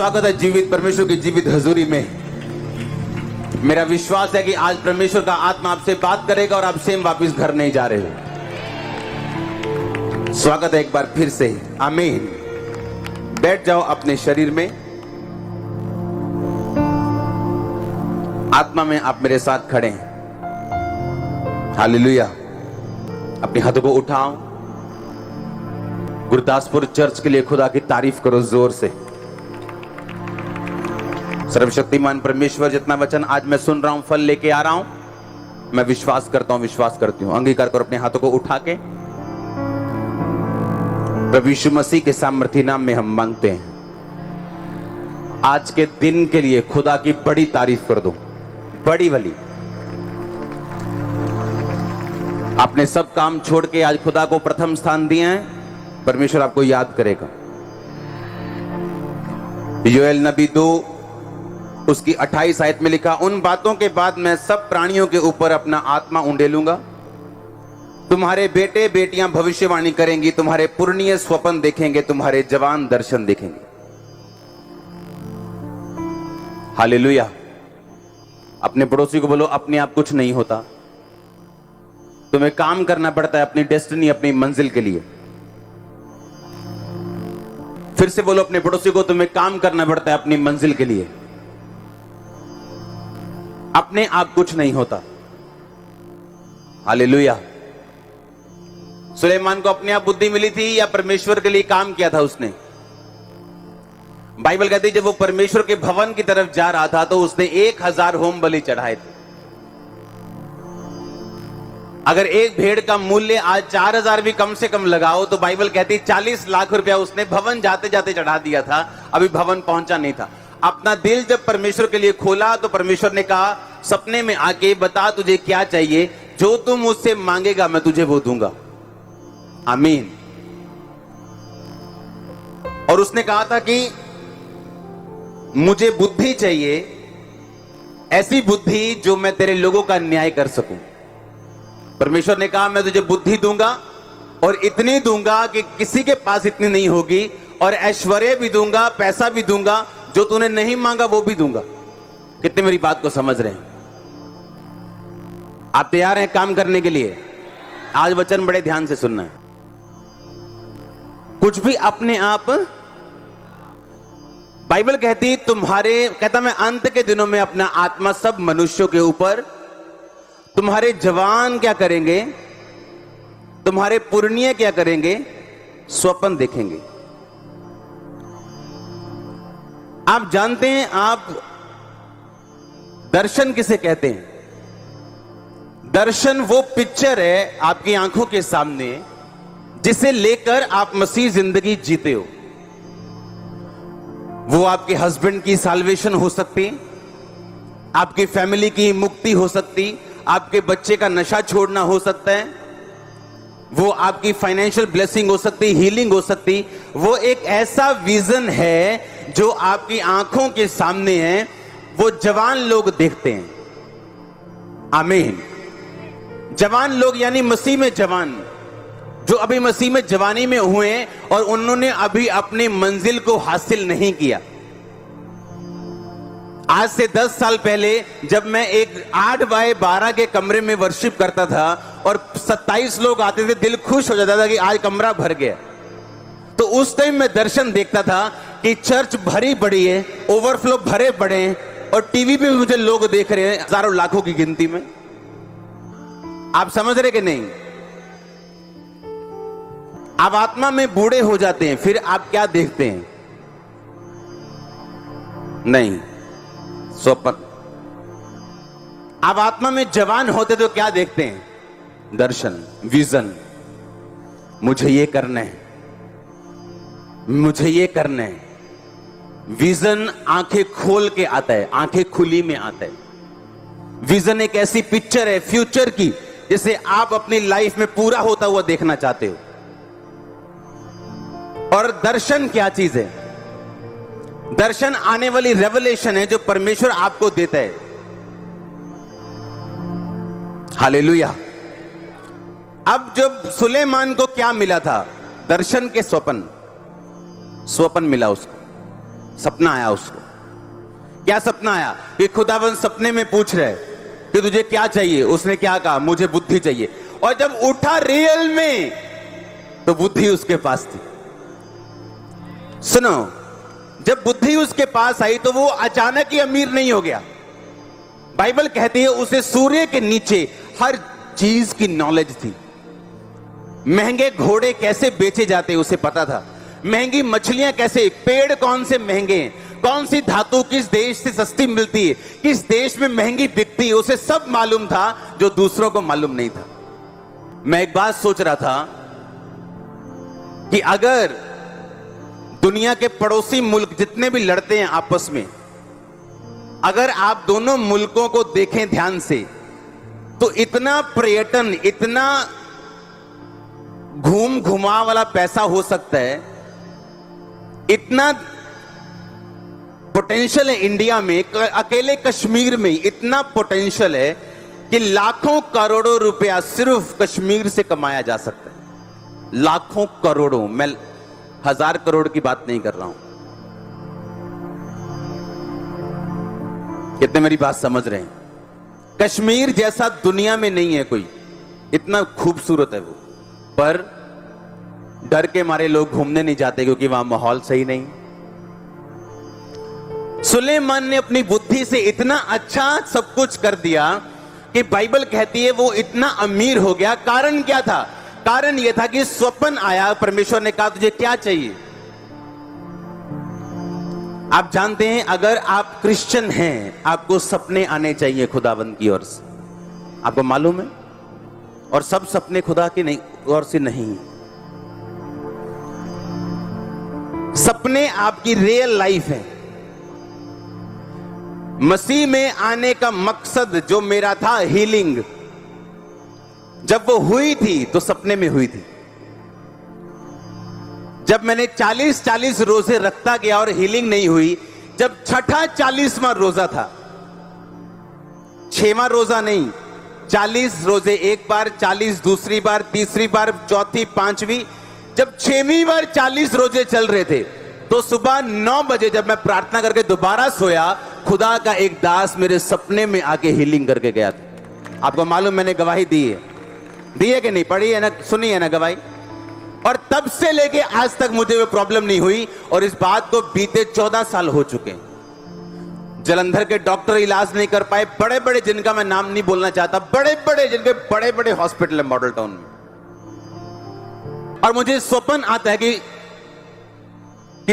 स्वागत है जीवित परमेश्वर की जीवित हजूरी में। मेरा विश्वास है कि आज परमेश्वर का आत्मा आपसे बात करेगा और आप सेम वापस घर नहीं जा रहे हो। स्वागत है एक बार फिर से। आमीन। बैठ जाओ अपने शरीर में। आत्मा में आप मेरे साथ खड़े हैं। हालेलुया। अपने हाथों को उठाओ। गुरदासपुर चर्च के लिए खुदा की तारीफ करो जोर से। सर्वशक्तिमान परमेश्वर, जितना वचन आज मैं सुन रहा हूं, फल लेके आ रहा हूं, मैं विश्वास करता हूं, विश्वास करती हूं। अंगीकार करो अपने हाथों को उठा के। प्रभु यीशु मसीह के सामर्थी नाम में हम मांगते हैं, आज के दिन के लिए खुदा की बड़ी तारीफ कर दो, बड़ी वाली। आपने सब काम छोड़ के आज खुदा को प्रथम स्थान दिए हैं, परमेश्वर आपको याद करेगा। योएल नबी 2 उसकी 28 आयत में लिखा, उन बातों के बाद मैं सब प्राणियों के ऊपर अपना आत्मा उंडेलूंगा। तुम्हारे बेटे बेटियां भविष्यवाणी करेंगी, तुम्हारे पुरनिये स्वप्न देखेंगे, तुम्हारे जवान दर्शन देखेंगे। हालेलुया। अपने पड़ोसी को बोलो, अपने आप कुछ नहीं होता, तुम्हें काम करना पड़ता है अपनी डेस्टिनी, अपनी मंजिल के लिए। फिर से बोलो अपने पड़ोसी को, तुम्हें काम करना पड़ता है अपनी मंजिल के लिए। अपने आप कुछ नहीं होता। हालेलुया। सुलेमान को अपने आप बुद्धि मिली थी या परमेश्वर के लिए काम किया था उसने? बाइबल कहती है जब वो परमेश्वर के भवन की तरफ जा रहा था तो उसने 1000 होम बलि चढ़ाए थे। अगर एक भेड़ का मूल्य आज 4000 भी कम से कम लगाओ तो बाइबल कहती है 40 लाख रुपया उसने भवन जाते जाते चढ़ा दिया था, अभी भवन पहुंचा नहीं था। अपना दिल जब परमेश्वर के लिए खोला तो परमेश्वर ने कहा, सपने में आके बता तुझे क्या चाहिए, जो तुम मुझसे मांगेगा मैं तुझे वो दूंगा। आमीन। और उसने कहा था कि मुझे बुद्धि चाहिए, ऐसी बुद्धि जो मैं तेरे लोगों का न्याय कर सकूं। परमेश्वर ने कहा मैं तुझे बुद्धि दूंगा और इतनी दूंगा कि किसी के पास इतनी नहीं होगी, और ऐश्वर्य भी दूंगा, पैसा भी दूंगा, जो तूने नहीं मांगा वो भी दूंगा। कितने मेरी बात को समझ रहे हैं? आप तैयार हैं काम करने के लिए? आज वचन बड़े ध्यान से सुनना है। कुछ भी अपने आप, बाइबल कहती कहता मैं अंत के दिनों में अपना आत्मा सब मनुष्यों के ऊपर, तुम्हारे जवान क्या करेंगे, तुम्हारे पुरनिये क्या करेंगे, स्वप्न देखेंगे। आप जानते हैं आप दर्शन किसे कहते हैं? दर्शन वो पिक्चर है आपकी आंखों के सामने जिसे लेकर आप मसीह जिंदगी जीते हो। वो आपके हस्बैंड की साल्वेशन हो सकती, आपकी फैमिली की मुक्ति हो सकती, आपके बच्चे का नशा छोड़ना हो सकता है, वो आपकी फाइनेंशियल ब्लेसिंग हो सकती, हीलिंग हो सकती। वो एक ऐसा विजन है जो आपकी आंखों के सामने है, वो जवान लोग देखते हैं। आमीन। जवान लोग यानी मसीह में जवान, जो अभी मसीह में जवानी में हुए और उन्होंने अभी अपनी मंजिल को हासिल नहीं किया। आज से 10 साल पहले जब मैं एक 8 बाय 12 के कमरे में वर्शिप करता था और 27 लोग आते थे, दिल खुश हो जाता था कि आज कमरा भर गया। तो उस टाइम मैं दर्शन देखता था कि चर्च भरी पड़ी है, ओवरफ्लो भरे पड़े हैं, और टीवी पे भी मुझे लोग देख रहे हैं हजारों लाखों की गिनती में। आप समझ रहे कि नहीं? आप आत्मा में बूढ़े हो जाते हैं, फिर आप क्या देखते हैं? नहीं, स्वप्न। आप आत्मा में जवान होते तो क्या देखते हैं? दर्शन, विजन। मुझे ये करना है, मुझे ये करना है। विजन आंखें खोल के आता है, आंखें खुली में आता है। विजन एक ऐसी पिक्चर है फ्यूचर की जिसे आप अपनी लाइफ में पूरा होता हुआ देखना चाहते हो। और दर्शन क्या चीज है? दर्शन आने वाली रेवलेशन है जो परमेश्वर आपको देता है। हालेलुया। अब जब सुलेमान को क्या मिला था? दर्शन के स्वप्न मिला उसको। सपना आया उसको। क्या सपना आया? कि खुदावंद सपने में पूछ रहे कि तुझे क्या चाहिए। उसने क्या कहा? मुझे बुद्धि चाहिए। और जब उठा रियल में तो बुद्धि उसके पास थी। सुनो, जब बुद्धि उसके पास आई तो वो अचानक ही अमीर नहीं हो गया। बाइबल कहती है उसे सूर्य के नीचे हर चीज की नॉलेज थी। महंगे घोड़े कैसे बेचे जाते उसे पता था। महंगी मछलियां कैसे, पेड़ कौन से महंगे हैं, कौन सी धातु किस देश से सस्ती मिलती है, किस देश में महंगी बिकती है, उसे सब मालूम था जो दूसरों को मालूम नहीं था। मैं एक बात सोच रहा था कि अगर दुनिया के पड़ोसी मुल्क जितने भी लड़ते हैं आपस में, अगर आप दोनों मुल्कों को देखें ध्यान से, तो इतना पर्यटन, इतना घूम घुमा वाला पैसा हो सकता है, इतना पोटेंशियल है इंडिया में। अकेले कश्मीर में इतना पोटेंशियल है कि लाखों करोड़ों रुपया सिर्फ कश्मीर से कमाया जा सकता है। लाखों करोड़ों, मैं 1000 करोड़ की बात नहीं कर रहा हूं। कितने मेरी बात समझ रहे हैं? कश्मीर जैसा दुनिया में नहीं है कोई, इतना खूबसूरत है वो, पर डर के मारे लोग घूमने नहीं जाते क्योंकि वहां माहौल सही नहीं। सुलेमान ने अपनी बुद्धि से इतना अच्छा सब कुछ कर दिया कि बाइबल कहती है वो इतना अमीर हो गया। कारण क्या था? कारण यह था कि स्वप्न आया, परमेश्वर ने कहा तुझे क्या चाहिए। आप जानते हैं अगर आप क्रिश्चियन हैं, आपको सपने आने चाहिए खुदाबंद की ओर से, आपको मालूम है। और सब सपने खुदा की नहीं ओर से नहीं। सपने आपकी रियल लाइफ है। मसीह में आने का मकसद जो मेरा था, हीलिंग, जब वो हुई थी तो सपने में हुई थी। जब मैंने 40 रोजे रखता गया और हीलिंग नहीं हुई, जब छठा 40वां रोजा था, 6वां रोजा नहीं, 40 रोजे एक बार, 40 दूसरी बार, तीसरी बार, चौथी, 5वीं, जब 6वीं बार 40 रोजे चल रहे थे, तो सुबह 9 बजे जब मैं प्रार्थना करके दोबारा सोया, खुदा का एक दास मेरे सपने में आके हीलिंग करके गया था। आपको मालूम, मैंने गवाही दी है कि नहीं? पढ़ी है ना, सुनी है ना गवाही? और तब से लेके आज तक मुझे वो प्रॉब्लम नहीं हुई। और इस बात को बीते 14 साल हो चुके। जलंधर के डॉक्टर इलाज नहीं कर पाए, बड़े बड़े, जिनका मैं नाम नहीं बोलना चाहता, बड़े बड़े, जिनके बड़े बड़े हॉस्पिटल है मॉडल टाउन में। और मुझे स्वप्न आता है कि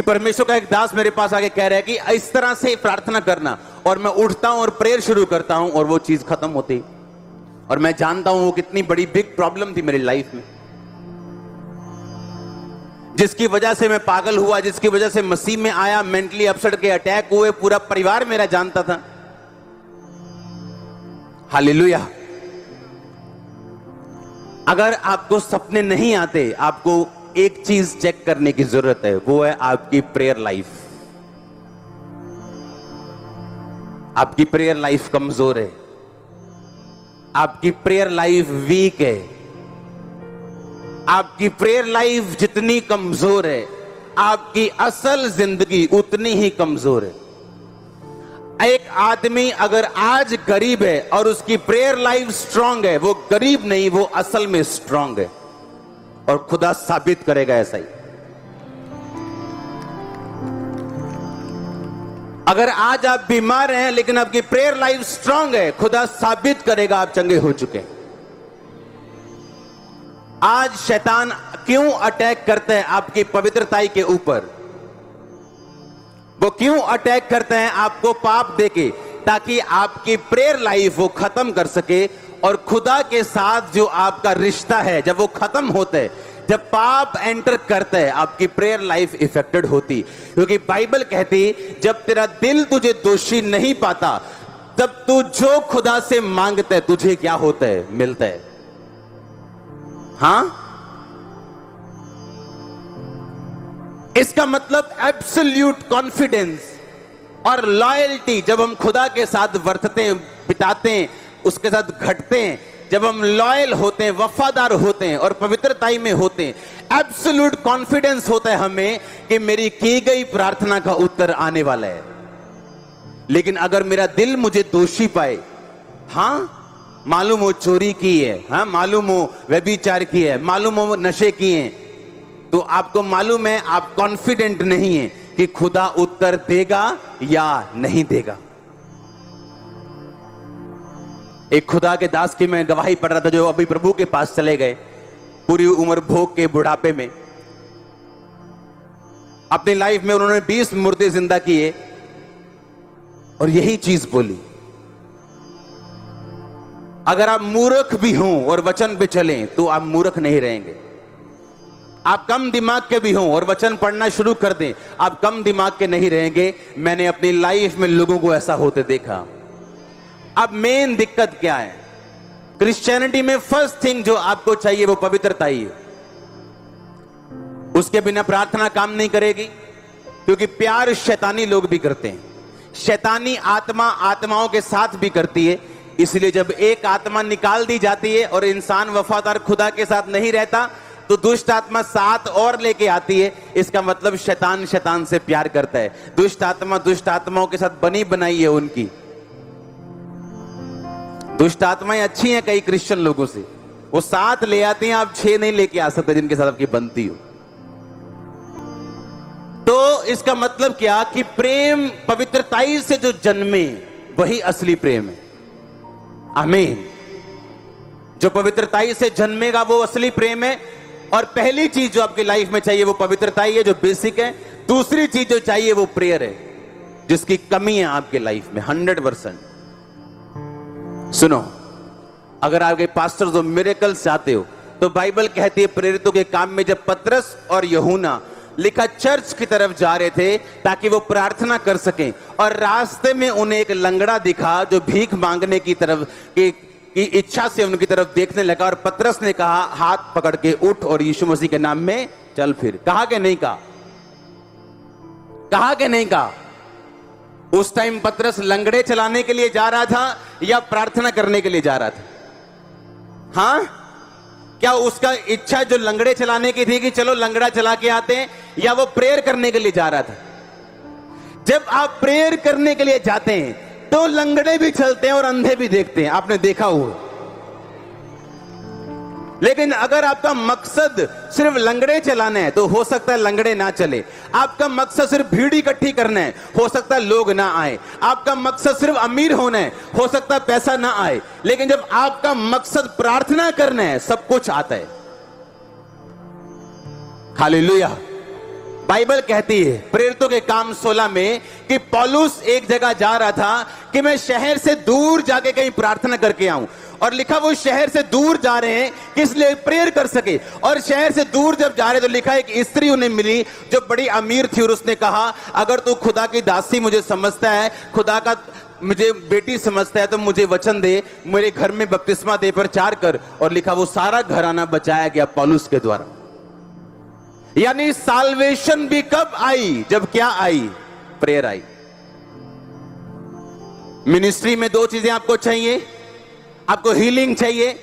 परमेश्वर का एक दास मेरे पास आके कह रहा है कि इस तरह से प्रार्थना करना, और मैं उठता हूं और प्रेयर शुरू करता हूं और वो चीज खत्म होती। और मैं जानता हूं वो कितनी बड़ी बिग प्रॉब्लम थी मेरी लाइफ में, जिसकी वजह से मैं पागल हुआ, जिसकी वजह से मसीह में आया, मेंटली अपसेट के अटैक हुए, पूरा परिवार मेरा जानता था। हालेलुया। अगर आपको सपने नहीं आते, आपको एक चीज चेक करने की जरूरत है, वो है आपकी प्रेयर लाइफ। आपकी प्रेयर लाइफ कमजोर है, आपकी प्रेयर लाइफ वीक है। आपकी प्रेयर लाइफ जितनी कमजोर है, आपकी असल जिंदगी उतनी ही कमजोर है। एक आदमी अगर आज गरीब है और उसकी प्रेयर लाइफ स्ट्रांग है, वो गरीब नहीं, वो असल में स्ट्रांग है, और खुदा साबित करेगा ऐसा ही। अगर आज आप बीमार हैं लेकिन आपकी प्रेयर लाइफ स्ट्रांग है, खुदा साबित करेगा आप चंगे हो चुके हैं। आज शैतान क्यों अटैक करते हैं आपकी पवित्रताई के ऊपर? वो क्यों अटैक करते हैं आपको पाप देके? ताकि आपकी प्रेयर लाइफ वो खत्म कर सके, और खुदा के साथ जो आपका रिश्ता है, जब वो खत्म होता है, जब पाप एंटर करता है, आपकी प्रेयर लाइफ इफेक्टेड होती। क्योंकि बाइबल कहती, जब तेरा दिल तुझे दोषी नहीं पाता, तब तू जो खुदा से मांगता है तुझे क्या होता है? मिलता है। हां, इसका मतलब एब्सोल्यूट कॉन्फिडेंस और लॉयल्टी। जब हम खुदा के साथ वर्तते हैं, बिताते हैं, उसके साथ घटते हैं, जब हम लॉयल होते हैं, वफादार होते हैं और पवित्रताई में होते हैं, एब्सोल्यूट कॉन्फिडेंस होता है हमें कि मेरी की गई प्रार्थना का उत्तर आने वाला है। लेकिन अगर मेरा दिल मुझे दोषी पाए, हां मालूम हो चोरी की है, हां मालूम हो व्यभिचार की है, मालूम हो नशे किए हैं, तो आपको मालूम है आप कॉन्फिडेंट नहीं है कि खुदा उत्तर देगा या नहीं देगा। एक खुदा के दास की मैं गवाही पढ़ रहा था जो अभी प्रभु के पास चले गए, पूरी उम्र भोग के बुढ़ापे में। अपनी लाइफ में उन्होंने 20 मुर्दे जिंदा किए और यही चीज बोली, अगर आप मूर्ख भी हों और वचन पे चलें तो आप मूर्ख नहीं रहेंगे। आप कम दिमाग के भी हों और वचन पढ़ना शुरू कर दें, आप कम दिमाग के नहीं रहेंगे। मैंने अपनी लाइफ में लोगों को ऐसा होते देखा। अब मेन दिक्कत क्या है? क्रिश्चियनिटी में फर्स्ट थिंग जो आपको चाहिए वो पवित्रता ही है। उसके बिना प्रार्थना काम नहीं करेगी, क्योंकि प्यार शैतानी लोग भी करते हैं। शैतानी आत्मा आत्माओं के साथ भी करती है। इसलिए जब एक आत्मा निकाल दी जाती है और इंसान वफादार खुदा के साथ नहीं रहता, तो दुष्ट आत्मा साथ और लेके आती है। इसका मतलब शैतान शैतान से प्यार करता है। दुष्ट आत्मा दुष्ट आत्माओं के साथ बनी बनाई है उनकी। दुष्ट आत्माएं अच्छी हैं कई क्रिश्चियन लोगों से, वो साथ ले आती हैं, आप 6 नहीं लेके आ सकते जिनके साथ आपकी बनती हो। तो इसका मतलब क्या कि प्रेम पवित्रताई से जो जन्मे वही असली प्रेम है। आमीन। जो पवित्रताई से जन्मेगा वो असली प्रेम है। और पहली चीज जो आपकी लाइफ में चाहिए वो पवित्रताई है, जो बेसिक है। दूसरी चीज जो चाहिए वो प्रेयर है, जिसकी कमी है आपके लाइफ में 100%। सुनो, अगर आपके पास्टर्स और मिरेकल्स चाहते हो तो बाइबल कहती है प्रेरितों के काम में जब पतरस और यूहन्ना लिखा चर्च की तरफ जा रहे थे ताकि वो प्रार्थना कर सकें, और रास्ते में उन्हें एक लंगड़ा दिखा जो भीख मांगने की तरफ की इच्छा से उनकी तरफ देखने लगा, और पतरस ने कहा हाथ पकड़ के उठ और यीशु मसीह के नाम में चल फिर। कहा कि नहीं कहा? कहा कि नहीं कहा? उस टाइम पतरस लंगड़े चलाने के लिए जा रहा था या प्रार्थना करने के लिए जा रहा था? हां, क्या उसका इच्छा जो लंगड़े चलाने की थी कि चलो लंगड़ा चला के आते हैं, या वो प्रेयर करने के लिए जा रहा था? जब आप प्रेयर करने के लिए जाते हैं तो लंगड़े भी चलते हैं और अंधे भी देखते हैं, आपने देखा हुआ। लेकिन अगर आपका मकसद सिर्फ लंगड़े चलाना है तो हो सकता है लंगड़े ना चले। आपका मकसद सिर्फ भीड़ इकट्ठी करना है, हो सकता है लोग ना आए। आपका मकसद सिर्फ अमीर होना है, हो सकता है पैसा ना आए। लेकिन जब आपका मकसद प्रार्थना करना है, सब कुछ आता है। हालेलुया। बाइबल कहती है प्रेरितों के काम 16 में कि पौलुस एक जगह जा रहा था कि मैं शहर से दूर जाके कहीं प्रार्थना करके आऊं, और लिखा वो शहर से दूर जा रहे हैं किस लिए? प्रेयर कर सके। और शहर से दूर जब जा रहे तो लिखा एक स्त्री उन्हें मिली जो बड़ी अमीर थी, और उसने कहा अगर तू खुदा की दासी मुझे समझता है, खुदा का मुझे बेटी समझता है, तो मुझे वचन दे, मेरे घर में बपतिस्मा दे, प्रचार कर। और लिखा वो सारा घराना बचाया गया पौलुस के द्वारा। यानी साल्वेशन भी कब आई? जब क्या आई? प्रेयर आई। मिनिस्ट्री में 2 चीजें आपको चाहिए। आपको हीलिंग चाहिए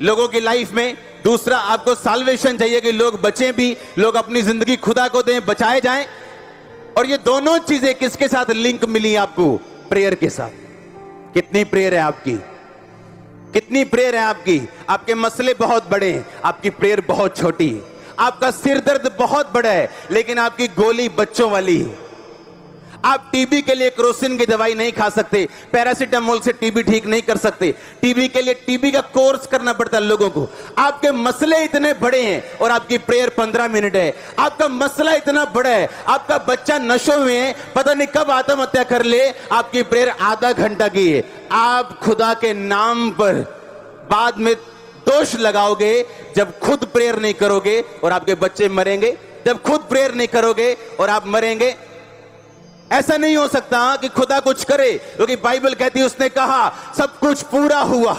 लोगों की लाइफ में, दूसरा आपको साल्वेशन चाहिए कि लोग बचें भी, लोग अपनी जिंदगी खुदा को दें, बचाए जाएं। और ये दोनों चीजें किसके साथ लिंक मिली आपको? प्रेयर के साथ। कितनी प्रेयर है आपकी? कितनी प्रेयर है आपकी? आपके मसले बहुत बड़े हैं, आपकी प्रेयर बहुत छोटी है। आपका सिर दर्द बहुत बड़ा है, लेकिन आपकी गोली बच्चों वाली है। आप टीबी के लिए क्रोसिन की दवाई नहीं खा सकते, पैरासीटामोल से टीबी ठीक नहीं कर सकते। टीबी के लिए टीबी का कोर्स करना पड़ता है लोगों को। आपके मसले इतने बड़े हैं और आपकी प्रेयर 15 मिनट है। आपका मसला इतना बड़ा है, आपका बच्चा नशों में है, पता नहीं कब आत्महत्या कर ले, आपकी प्रेयर आधा घंटा की है। आप खुदा के नाम पर बाद में दोष लगाओगे जब खुद प्रेयर नहीं करोगे और आपके बच्चे मरेंगे। जब खुद प्रेयर नहीं करोगे और आप मरेंगे। ऐसा नहीं हो सकता कि खुदा कुछ करे, क्योंकि बाइबल कहती है उसने कहा सब कुछ पूरा हुआ,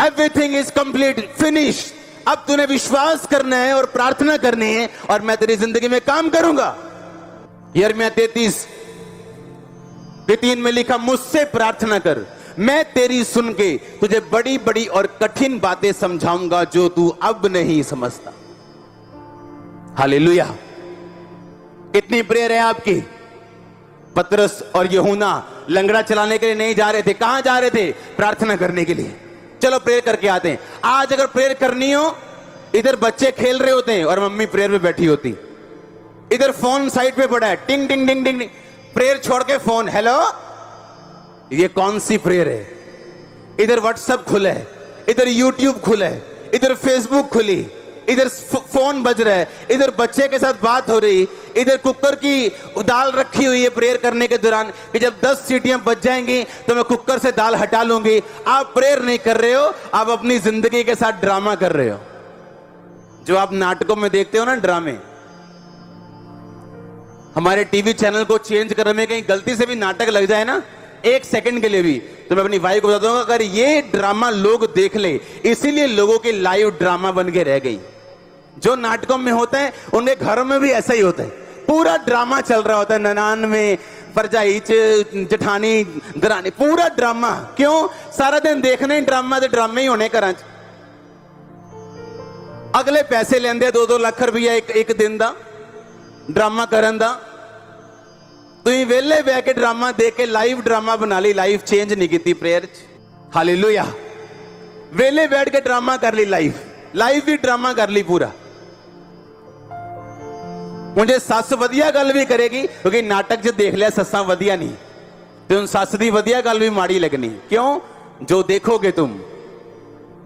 एवरीथिंग इज कंप्लीट, फिनिश। अब तूने विश्वास करना है और प्रार्थना करनी है और मैं तेरी जिंदगी में काम करूंगा। यिर्मयाह 33:3 में लिखा मुझसे प्रार्थना कर, मैं तेरी सुन के तुझे बड़ी बड़ी और कठिन बातें समझाऊंगा जो तू अब नहीं समझता। हालेलुया। कितनी प्रेयर है आपकी? पतरस और यूहन्ना लंगड़ा चलाने के लिए नहीं जा रहे थे। कहां जा रहे थे? प्रार्थना करने के लिए। चलो प्रेयर करके आते हैं। आज अगर प्रेयर करनी हो, इधर बच्चे खेल रहे होते हैं और मम्मी प्रेयर में बैठी होती, इधर फोन साइड पे पड़ा है, टिंग टिंग टिंग टिंग, प्रेयर छोड़ के फोन, हेलो। ये कौन सी प्रेयर है? इधर व्हाट्सएप खुला है, इधर यूट्यूब खुला है, इधर फेसबुक खुली, इधर फोन बज रहा है, इधर बच्चे के साथ बात हो रही, इधर कुकर की दाल रखी हुई है प्रेयर करने के दौरान कि जब 10 सीटियां बज जाएंगी तो मैं कुकर से दाल हटा लूंगी। आप प्रेयर नहीं कर रहे हो, आप अपनी जिंदगी के साथ ड्रामा कर रहे हो। जो आप नाटकों में देखते हो ना, ड्रामे, हमारे टीवी चैनल को चेंज करने में कहीं गलती से भी नाटक लग जाए ना, 1 सेकंड के लिए भी, तो मैं अपनी वाइफ को बताता हूं, अगर ये ड्रामा लोग देख ले, इसीलिए लोगों की लाइव ड्रामा बन के रह गई। जो नाटकों में होता है उनके घरों में भी ऐसा ही होता है, पूरा ड्रामा चल रहा होता है। ननान में परजाई, जठानी, दरानी, पूरा ड्रामा। क्यों? सारा दिन देखने ड्रामा, तो ड्रामे ही होने घर। अगले पैसे लेंदे 2-2 लाख रुपया एक दिन का ड्रामा करन दा। तुम वेले बह के ड्रामा देख के लाइव ड्रामा बना ली, लाइफ चेंज नहीं की प्रेयर। हालेलुया। वेले बैठ के ड्रामा कर ली, लाइव भी ड्रामा कर ली पूरा। मुझे सस वधिया गल भी करेगी, क्योंकि नाटक च देख लिया सस्सा वधिया नहीं, तो उन सस दी वधिया गल भी माड़ी लगनी। क्यों? जो देखोगे तुम,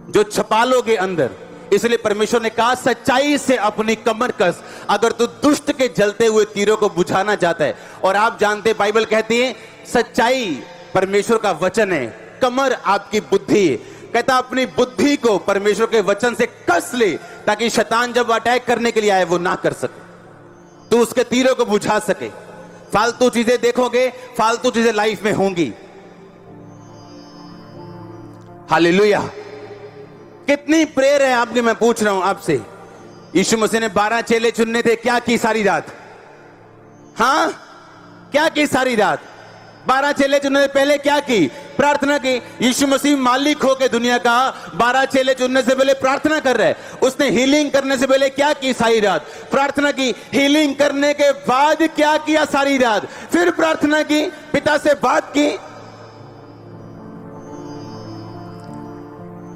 जो छपा लोगे अंदर। इसलिए परमेश्वर ने कहा, सच्चाई से अपनी कमर कस, अगर तू दुष्ट के जलते हुए तीरों को बुझाना चाहता है। और आप जानते, बाइबल कहती है सच्चाई परमेश्वर का वचन है, कमर आपकी बुद्धि है। कहता अपनी बुद्धि को परमेश्वर के वचन से कस ले, ताकि शैतान जब अटैक करने के लिए आए वो ना कर सके, तू उसके तीरों को बुझा सके। फालतू चीजें देखोगे, फालतू चीजें लाइफ में होंगी। हालेलुया। कितनी प्रेयर है आपकी? मैं पूछ रहा हूं आपसे। यीशु मसीह ने 12 चेले चुनने थे, क्या की सारी रात? हां, क्या की सारी रात? 12 चेले चुनने से पहले क्या की? प्रार्थना की। यीशु मसीह मालिक होकर दुनिया का 12 चेले चुनने से पहले प्रार्थना कर रहे हैं। उसने हीलिंग करने से पहले क्या की? सारी रात प्रार्थना की। हीलिंग करने के बाद क्या किया? सारी रात फिर प्रार्थना की, पिता से बात की।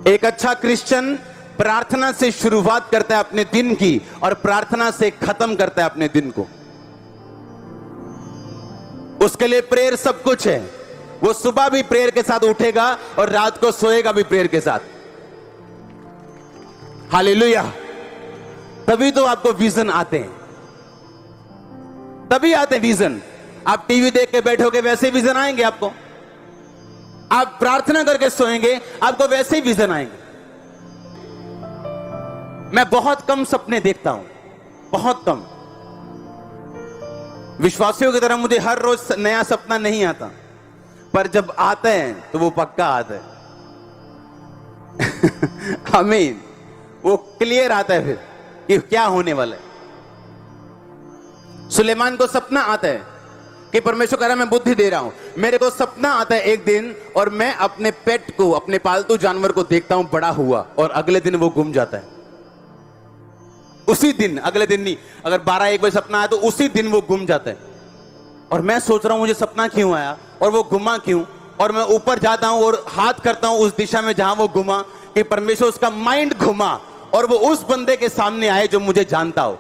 एक अच्छा क्रिश्चियन प्रार्थना से शुरुआत करता है अपने दिन की, और प्रार्थना से खत्म करता है अपने दिन को। उसके लिए प्रेयर सब कुछ है। वो सुबह भी प्रेयर के साथ उठेगा और रात को सोएगा भी प्रेयर के साथ। हालेलुया। तभी तो आपको विजन आते हैं, तभी आते हैं विजन। आप टीवी देख के बैठोगे, वैसे विजन आएंगे आपको। आप प्रार्थना करके सोएंगे, आपको वैसे ही विजन आएंगे। मैं बहुत कम सपने देखता हूं, बहुत कम। विश्वासियों की तरह मुझे हर रोज नया सपना नहीं आता, पर जब आता है तो वो पक्का आता है। आमीन। वो क्लियर आता है फिर कि क्या होने वाला है। सुलेमान को सपना आता है कि परमेश्वर कह रहा है मैं बुद्धि दे रहा हूं। मेरे को सपना आता है एक दिन, और मैं अपने पेट को, अपने पालतू जानवर को देखता हूं बड़ा हुआ, और अगले दिन वो गुम जाता है। उसी दिन, अगले दिन नहीं, अगर 12-1 बजे सपना आया तो उसी दिन वो गुम जाता है। और मैं सोच रहा हूं मुझे सपना क्यों आया और वो गुमा क्यों, और मैं ऊपर जाता हूं और हाथ करता हूं उस दिशा में जहां वो गुमा, कि परमेश्वर उसका माइंड घुमा और वो उस बंदे के सामने आए जो मुझे जानता हो।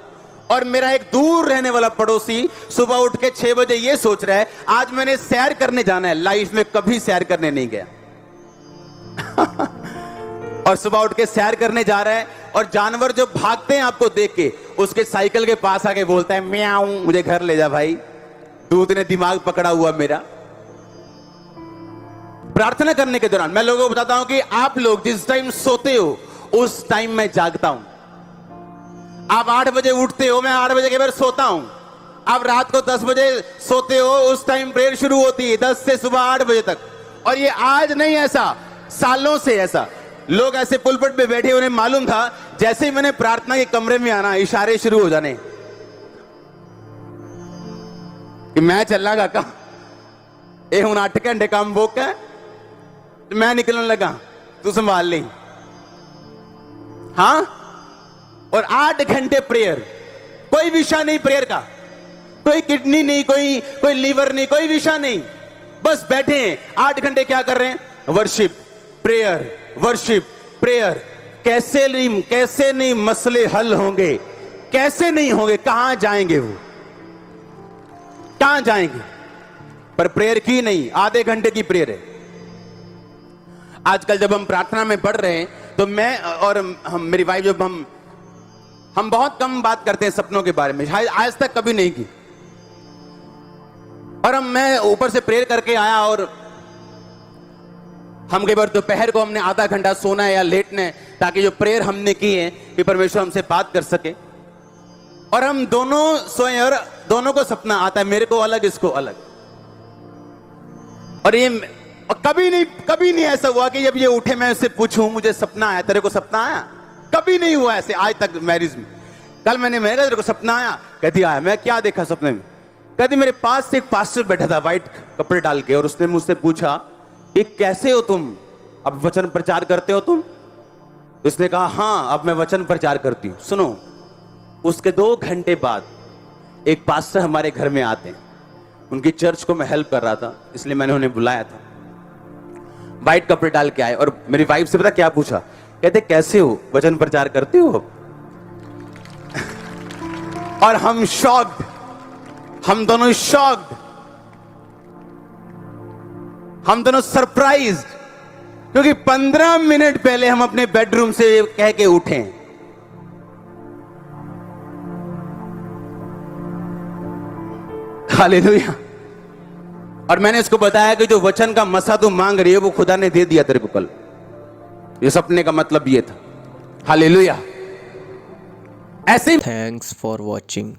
और मेरा एक दूर रहने वाला पड़ोसी सुबह उठ के 6 बजे ये सोच रहा है आज मैंने सैर करने जाना है। लाइफ में कभी सैर करने नहीं गया। और सुबह उठ के सैर करने जा रहा है, और जानवर जो भागते हैं आपको देख के, उसके साइकिल के पास आके बोलता है म्याऊं, मुझे घर ले जा भाई, दूध ने दिमाग पकड़ा हुआ मेरा। प्रार्थना करने के दौरान मैं लोगों को बताता हूं कि आप लोग जिस टाइम सोते हो उस टाइम मैं जागता हूं। आप 8 बजे उठते हो, मैं 8 बजे के बाद सोता हूं। आप रात को 10 बजे सोते हो, उस टाइम प्रेयर शुरू होती है 10 से सुबह 8 बजे तक। और ये आज नहीं, ऐसा सालों से ऐसा। लोग ऐसे पुलपट पे बैठे, उन्हें मालूम था जैसे ही मैंने प्रार्थना के कमरे में आना, इशारे शुरू हो जाने कि मैं चलना काका, ये हूं 8 घंटे काम बोक है, मैं निकलने लगा, तू संभाल ली। हाँ, और 8 घंटे प्रेयर, कोई विषय नहीं प्रेयर का, कोई किडनी नहीं, कोई लीवर नहीं, कोई विषय नहीं। बस बैठे हैं 8 घंटे क्या कर रहे हैं? Worship, prayer, worship, prayer. कैसे नहीं मसले हल होंगे, कैसे नहीं होंगे, कहां जाएंगे वो, कहां जाएंगे? पर प्रेयर की नहीं, आधे घंटे की प्रेयर है। आजकल जब हम प्रार्थना में पढ़ रहे हैं तो मैं और मेरी वाइफ, जब हम बहुत कम बात करते हैं सपनों के बारे में, शायद आज तक कभी नहीं की। और मैं ऊपर से प्रेयर करके आया और हम कई बार दोपहर को हमने आधा घंटा सोना है या लेटना है, ताकि जो प्रेयर हमने की है कि परमेश्वर हमसे बात कर सके। और हम दोनों सोए और दोनों को सपना आता है, मेरे को अलग, इसको अलग। और ये कभी नहीं ऐसा हुआ कि जब ये उठे मैं उससे पूछूं मुझे सपना आया, तेरे को सपना आया? कभी नहीं हुआ ऐसे आज तक मैरिज में। कल मैंने कहा तेरे को सपना आया? कहती आया। मैं क्या देखा सपने में? कहती मेरे पास से एक पास्टर बैठा था व्हाइट कपड़े डाल के, और उसने मुझसे पूछा कि कैसे हो तुम, अब वचन प्रचार करते हो तुम? उसने कहा हाँ, अब मैं वचन प्रचार करती हूं। सुनो, उसके 2 घंटे बाद एक पास्टर हमारे घर में आते हैं। उनकी चर्च को मैं हेल्प कर रहा था, इसलिए मैंने उन्हें बुलाया था। व्हाइट कपड़े डाल के आए और मेरी वाइफ से पता क्या पूछा? कहते कैसे हो, वचन प्रचार करते हो? और हम शॉक्ड, हम दोनों शॉक्ड, हम दोनों सरप्राइज्ड, क्योंकि 15 मिनट पहले हम अपने बेडरूम से कह के उठे। हालेलुया। और मैंने इसको बताया कि जो वचन का मसा तू मांग रही है वो खुदा ने दे दिया तेरे को कल। ये सपने का मतलब ये था। हालेलुया। ऐसे थैंक्स फॉर वॉचिंग।